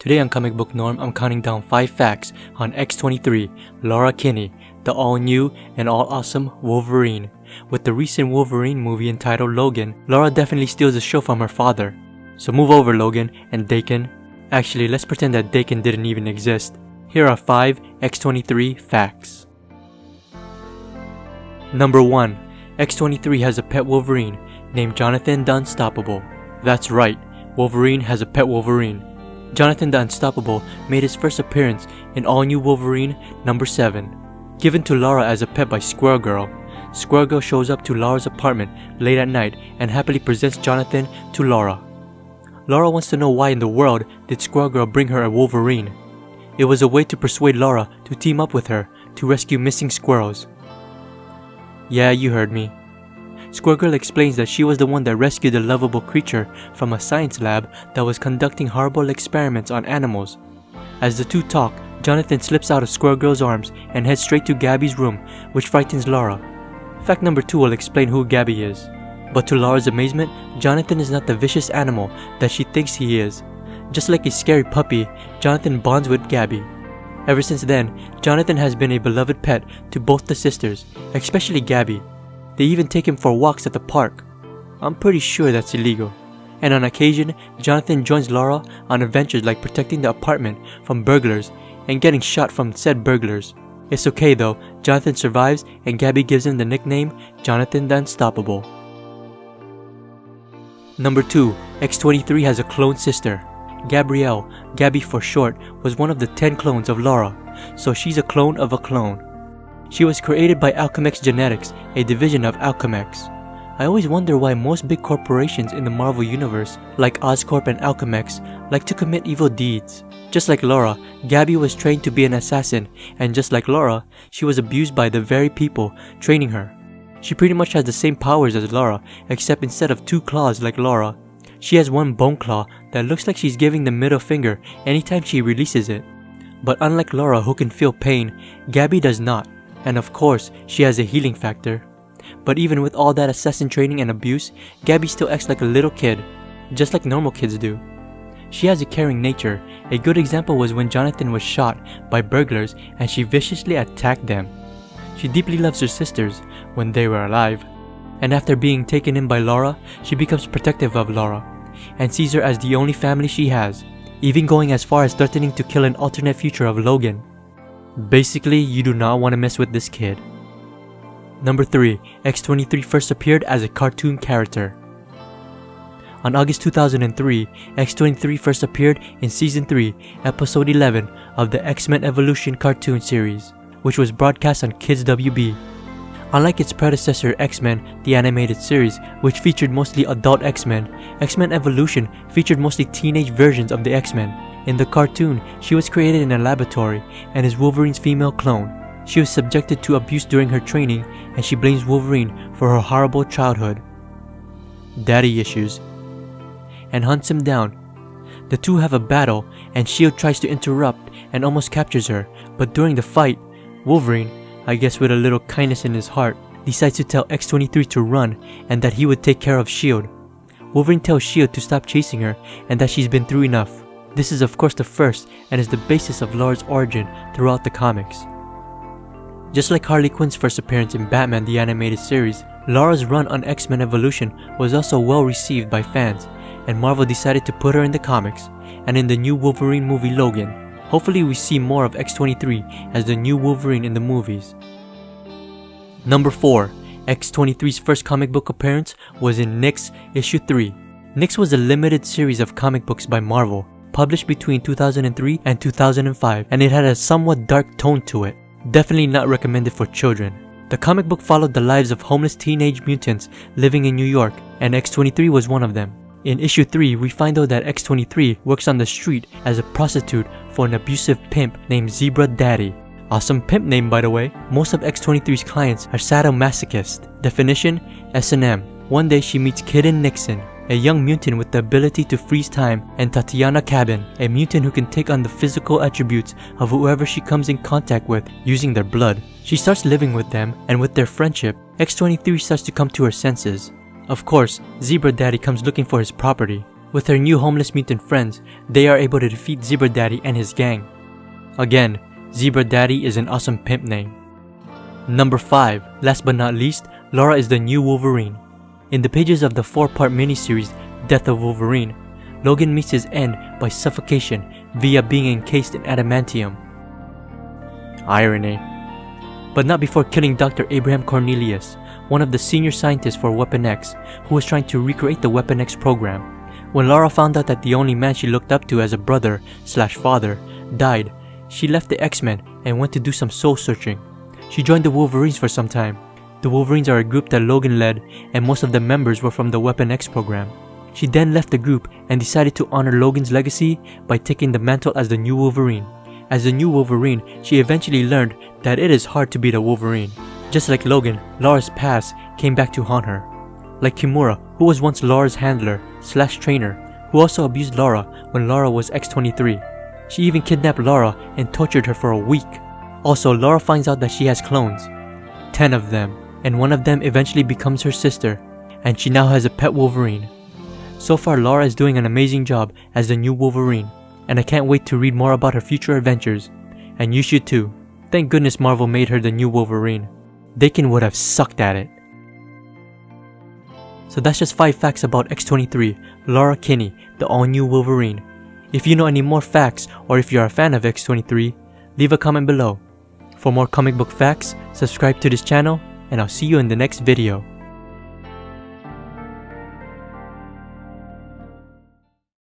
Today on Comic Book Norm, I'm counting down 5 facts on X-23, Laura Kinney, the all-new and all-awesome Wolverine. With the recent Wolverine movie entitled Logan, Laura definitely steals the show from her father. So move over, Logan and Dakin. Actually, let's pretend that Dakin didn't even exist. Here are 5 X-23 facts. Number 1. X-23 has a pet Wolverine named Jonathan the Unstoppable. That's right, Wolverine has a pet Wolverine. Jonathan the Unstoppable made his first appearance in all-new Wolverine number 7. Given to Laura as a pet by Squirrel Girl, Squirrel Girl shows up to Laura's apartment late at night and happily presents Jonathan to Laura. Laura wants to know why in the world did Squirrel Girl bring her a Wolverine. It was a way to persuade Laura to team up with her to rescue missing squirrels. Yeah, you heard me. Squirrel Girl explains that she was the one that rescued the lovable creature from a science lab that was conducting horrible experiments on animals. As the two talk, Jonathan slips out of Squirrel Girl's arms and heads straight to Gabby's room, which frightens Laura. Fact number 2 will explain who Gabby is. But to Laura's amazement, Jonathan is not the vicious animal that she thinks he is. Just like a scary puppy, Jonathan bonds with Gabby. Ever since then, Jonathan has been a beloved pet to both the sisters, especially Gabby. They even take him for walks at the park. I'm pretty sure that's illegal. And on occasion, Jonathan joins Laura on adventures like protecting the apartment from burglars and getting shot from said burglars. It's okay though, Jonathan survives and Gabby gives him the nickname Jonathan the Unstoppable. Number 2. X-23 has a clone sister. Gabrielle, Gabby for short, was one of the 10 clones of Laura, so she's a clone of a clone. She was created by Alchemex Genetics, a division of Alchemex. I always wonder why most big corporations in the Marvel Universe, like Oscorp and Alchemex, like to commit evil deeds. Just like Laura, Gabby was trained to be an assassin, and just like Laura, she was abused by the very people training her. She pretty much has the same powers as Laura, except instead of 2 claws like Laura, she has 1 bone claw that looks like she's giving the middle finger anytime she releases it. But unlike Laura who can feel pain, Gabby does not. And of course, she has a healing factor. But even with all that assassin training and abuse, Gabby still acts like a little kid, just like normal kids do. She has a caring nature. A good example was when Jonathan was shot by burglars and she viciously attacked them. She deeply loves her sisters when they were alive. And after being taken in by Laura, she becomes protective of Laura and sees her as the only family she has, even going as far as threatening to kill an alternate future of Logan. Basically, you do not want to mess with this kid. Number 3. X-23 first appeared as a cartoon character. On August 2003, X-23 first appeared in Season 3, Episode 11 of the X-Men Evolution cartoon series, which was broadcast on Kids WB. Unlike its predecessor X-Men, the animated series, which featured mostly adult X-Men, X-Men Evolution featured mostly teenage versions of the X-Men. In the cartoon, she was created in a laboratory and is Wolverine's female clone. She was subjected to abuse during her training and she blames Wolverine for her horrible childhood, daddy issues, and hunts him down. The two have a battle and S.H.I.E.L.D. tries to interrupt and almost captures her, but during the fight, Wolverine, I guess with a little kindness in his heart, decides to tell X-23 to run and that he would take care of S.H.I.E.L.D. Wolverine tells S.H.I.E.L.D. to stop chasing her and that she's been through enough. This is of course the first and is the basis of Laura's origin throughout the comics. Just like Harley Quinn's first appearance in Batman the Animated Series, Laura's run on X-Men Evolution was also well received by fans, and Marvel decided to put her in the comics and in the new Wolverine movie Logan. Hopefully we see more of X-23 as the new Wolverine in the movies. Number 4. X-23's first comic book appearance was in Nix Issue 3. Nix was a limited series of comic books by Marvel, published between 2003 and 2005, and it had a somewhat dark tone to it. Definitely not recommended for children. The comic book followed the lives of homeless teenage mutants living in New York, and X-23 was one of them. In issue 3, we find out that X-23 works on the street as a prostitute for an abusive pimp named Zebra Daddy. Awesome pimp name, by the way. Most of X-23's clients are sadomasochists. Definition: S&M. One day she meets Kitten Nixon, a young mutant with the ability to freeze time, and Tatiana Cabin, a mutant who can take on the physical attributes of whoever she comes in contact with using their blood. She starts living with them, and with their friendship, X-23 starts to come to her senses. Of course, Zebra Daddy comes looking for his property. With her new homeless mutant friends, they are able to defeat Zebra Daddy and his gang. Again, Zebra Daddy is an awesome pimp name. Number 5, last but not least, Laura is the new Wolverine. In the pages of the 4-part miniseries Death of Wolverine, Logan meets his end by suffocation via being encased in adamantium. Irony. But not before killing Dr. Abraham Cornelius, one of the senior scientists for Weapon X, who was trying to recreate the Weapon X program. When Laura found out that the only man she looked up to as a brother/father died, she left the X-Men and went to do some soul searching. She joined the Wolverines for some time. The Wolverines are a group that Logan led, and most of the members were from the Weapon X program. She then left the group and decided to honor Logan's legacy by taking the mantle as the new Wolverine. As the new Wolverine, she eventually learned that it is hard to beat a Wolverine. Just like Logan, Laura's past came back to haunt her. Like Kimura, who was once Laura's handler/trainer, who also abused Laura when Laura was X-23. She even kidnapped Laura and tortured her for a week. Also, Laura finds out that she has clones. 10 of them, and one of them eventually becomes her sister, and she now has a pet Wolverine. So far, Laura is doing an amazing job as the new Wolverine, and I can't wait to read more about her future adventures. And you should too. Thank goodness Marvel made her the new Wolverine. Dakin would have sucked at it. So that's just 5 facts about X-23, Laura Kinney, the all-new Wolverine. If you know any more facts, or if you're a fan of X-23, leave a comment below. For more comic book facts, subscribe to this channel, and I'll see you in the next video.